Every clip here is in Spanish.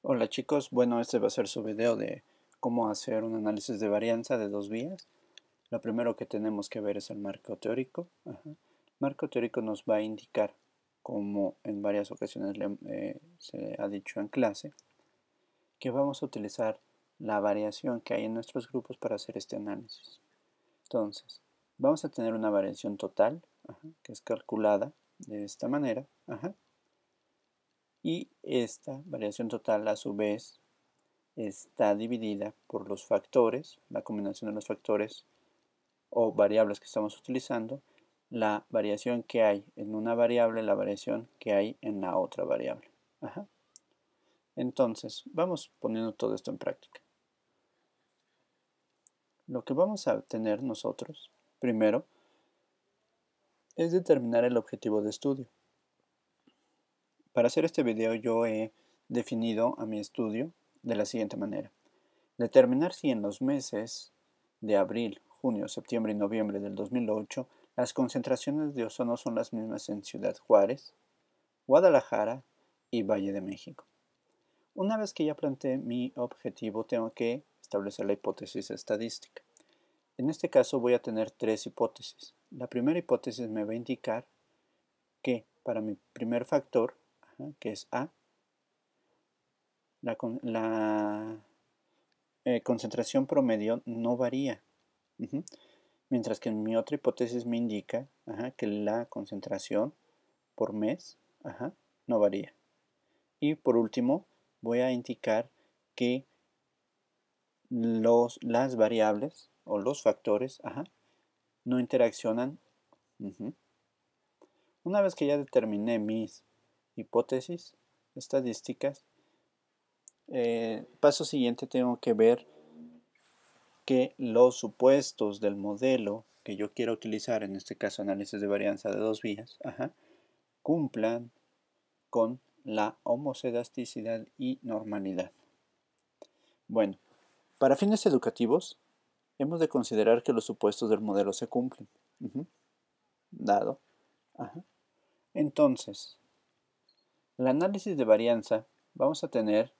Hola chicos, bueno, este va a ser su video de cómo hacer un análisis de varianza de dos vías. Lo primero que tenemos que ver es el marco teórico. El marco teórico nos va a indicar, como en varias ocasiones se ha dicho en clase, que vamos a utilizar la variación que hay en nuestros grupos para hacer este análisis. Entonces, vamos a tener una variación total, que es calculada de esta manera, y esta variación total a su vez está dividida por los factores, la combinación de los factores o variables que estamos utilizando, la variación que hay en una variable, la variación que hay en la otra variable. Entonces, vamos poniendo todo esto en práctica. Lo que vamos a tener nosotros, primero, es determinar el objetivo de estudio. Para hacer este video yo he definido a mi estudio de la siguiente manera. Determinar si en los meses de abril, junio, septiembre y noviembre del 2008 las concentraciones de ozono son las mismas en Ciudad Juárez, Guadalajara y Valle de México. Una vez que ya planteé mi objetivo, tengo que establecer la hipótesis estadística. En este caso voy a tener tres hipótesis. La primera hipótesis me va a indicar que para mi primer factor, que es A, la concentración promedio no varía. Mientras que en mi otra hipótesis me indica que la concentración por mes no varía. Y por último, voy a indicar que las variables o los factores no interaccionan. Una vez que ya determiné mis hipótesis estadísticas, paso siguiente tengo que ver que los supuestos del modelo que yo quiero utilizar, en este caso análisis de varianza de dos vías, cumplan con la homoscedasticidad y normalidad. Bueno, para fines educativos, hemos de considerar que los supuestos del modelo se cumplen. Dado. Entonces, el análisis de varianza, vamos a tener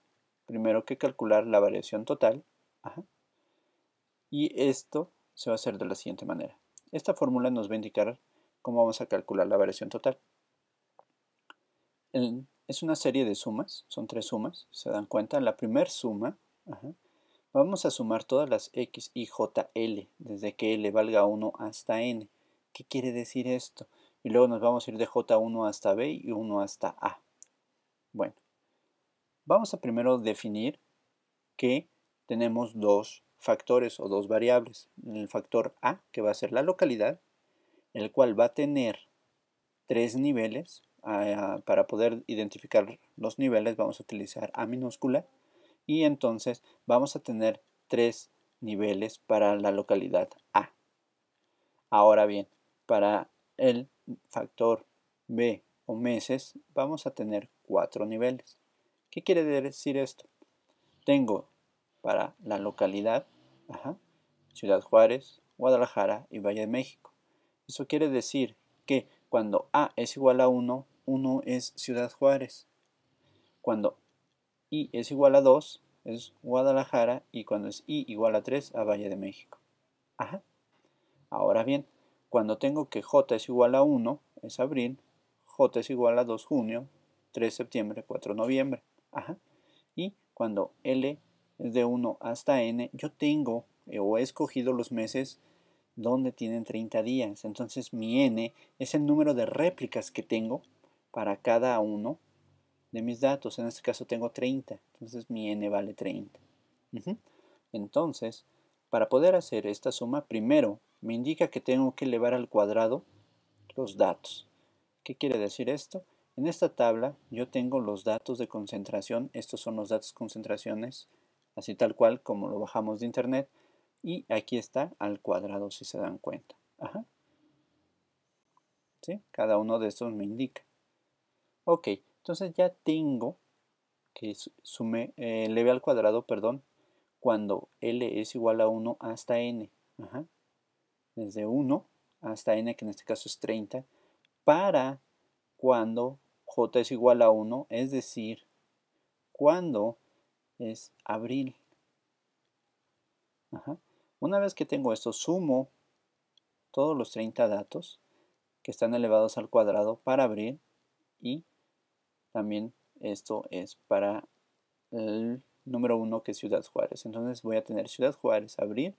primero que calcular la variación total. Y esto se va a hacer de la siguiente manera. Esta fórmula nos va a indicar cómo vamos a calcular la variación total. Es una serie de sumas, son tres sumas, se dan cuenta. La primera suma, vamos a sumar todas las x, y, j, l, desde que l valga 1 hasta n. ¿Qué quiere decir esto? Y luego nos vamos a ir de j1 hasta b y 1 hasta a. Bueno, vamos a primero definir que tenemos dos factores o dos variables. El factor a, que va a ser la localidad, el cual va a tener tres niveles. Para poder identificar los niveles vamos a utilizar a minúscula, y entonces vamos a tener tres niveles para la localidad a. Ahora bien, para el factor b o meses vamos a tener cuatro niveles. ¿Qué quiere decir esto? Tengo para la localidad Ciudad Juárez, Guadalajara y Valle de México. Eso quiere decir que cuando A es igual a 1, 1 es Ciudad Juárez. Cuando I es igual a 2, es Guadalajara. Y cuando es I igual a 3, a Valle de México. Ahora bien, cuando tengo que J es igual a 1, es abril. J es igual a 2, junio. 3, septiembre. 4, noviembre. Y cuando L es de 1 hasta N, yo tengo o he escogido los meses donde tienen 30 días. Entonces mi N es el número de réplicas que tengo para cada uno de mis datos. En este caso tengo 30. Entonces mi N vale 30. Entonces, para poder hacer esta suma, primero me indica que tengo que elevar al cuadrado los datos. ¿Qué quiere decir esto? En esta tabla yo tengo los datos de concentración. Estos son los datos de concentraciones, así tal cual como lo bajamos de internet. Y aquí está al cuadrado, si se dan cuenta. ¿Sí? Cada uno de estos me indica. Ok, entonces ya tengo que eleve al cuadrado, perdón, cuando L es igual a 1 hasta N. Desde 1 hasta N, que en este caso es 30, para cuando J es igual a 1, es decir, cuando es abril. Ajá. Una vez que tengo esto, sumo todos los 30 datos que están elevados al cuadrado para abril y también esto es para el número 1 que es Ciudad Juárez. Entonces voy a tener Ciudad Juárez, abril,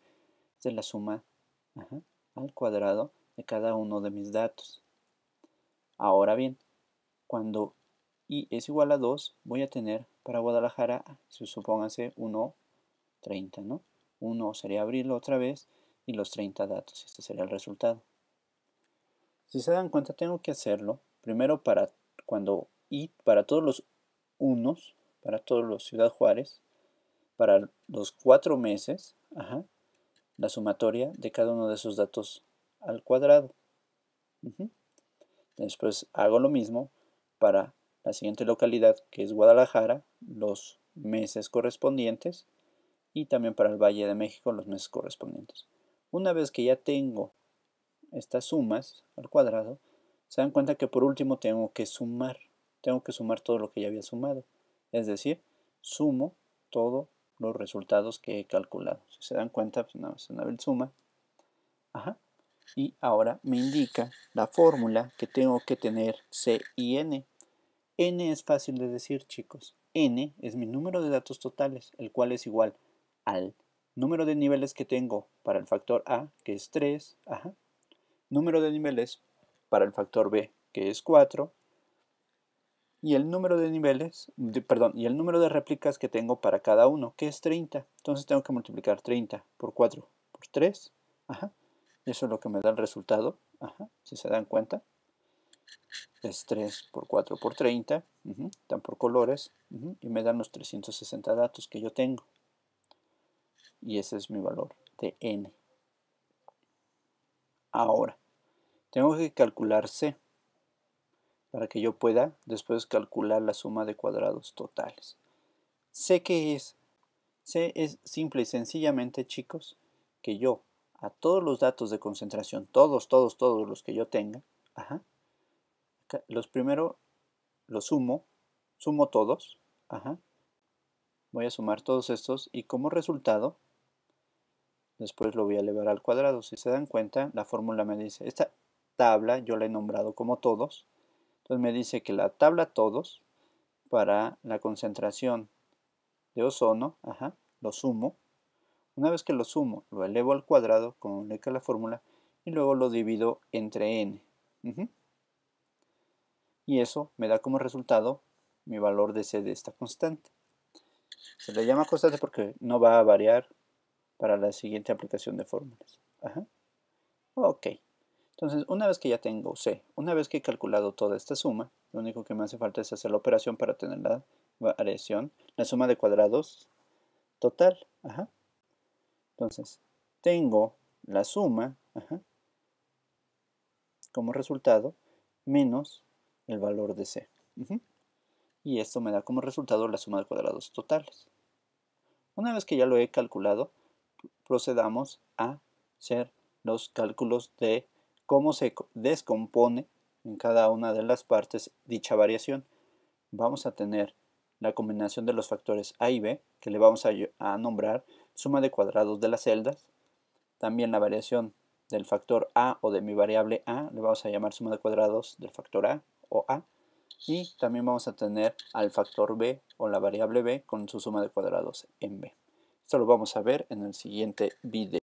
de la suma al cuadrado de cada uno de mis datos. Ahora bien, cuando i es igual a 2, voy a tener para Guadalajara, supóngase 1, 30, ¿no? 1 sería abril otra vez y los 30 datos. Este sería el resultado. Si se dan cuenta, tengo que hacerlo primero para cuando i para todos los unos, para todos los Ciudad Juárez, para los 4 meses, la sumatoria de cada uno de esos datos al cuadrado. Después hago lo mismo para la siguiente localidad, que es Guadalajara, los meses correspondientes, y también para el Valle de México, los meses correspondientes. Una vez que ya tengo estas sumas al cuadrado, se dan cuenta que por último tengo que sumar todo lo que ya había sumado. Es decir, sumo todos los resultados que he calculado. Si se dan cuenta, pues nada más una vez suma. Y ahora me indica la fórmula que tengo que tener C y N. N es fácil de decir, chicos. N es mi número de datos totales, el cual es igual al número de niveles que tengo para el factor A, que es 3, número de niveles para el factor B, que es 4, y el número de niveles, y el número de réplicas que tengo para cada uno, que es 30. Entonces tengo que multiplicar 30 por 4 por 3, y eso es lo que me da el resultado, si se dan cuenta. Es 3 por 4 por 30, están por colores, y me dan los 360 datos que yo tengo. Y ese es mi valor de n. Ahora, tengo que calcular C para que yo pueda después calcular la suma de cuadrados totales. ¿C qué es? C es simple y sencillamente, chicos, que yo a todos los datos de concentración, todos los que yo tenga, los primero los sumo todos, voy a sumar todos estos y como resultado después lo voy a elevar al cuadrado. Si se dan cuenta, la fórmula me dice, esta tabla yo la he nombrado como todos, entonces me dice que la tabla todos para la concentración de ozono, lo sumo. Una vez que lo sumo, lo elevo al cuadrado, como indica la fórmula, y luego lo divido entre n. Y eso me da como resultado mi valor de C de esta constante. Se le llama constante porque no va a variar para la siguiente aplicación de fórmulas. Ok. Entonces, una vez que ya tengo C, una vez que he calculado toda esta suma, lo único que me hace falta es hacer la operación para tener la variación, la suma de cuadrados total. Entonces, tengo la suma como resultado menos el valor de C. Y esto me da como resultado la suma de cuadrados totales. Una vez que ya lo he calculado, procedamos a hacer los cálculos de cómo se descompone en cada una de las partes dicha variación. Vamos a tener la combinación de los factores A y B, que le vamos a nombrar suma de cuadrados de las celdas. También la variación del factor A o de mi variable A, le vamos a llamar suma de cuadrados del factor A o A. Y también vamos a tener al factor B o la variable B con su suma de cuadrados en B. Esto lo vamos a ver en el siguiente video.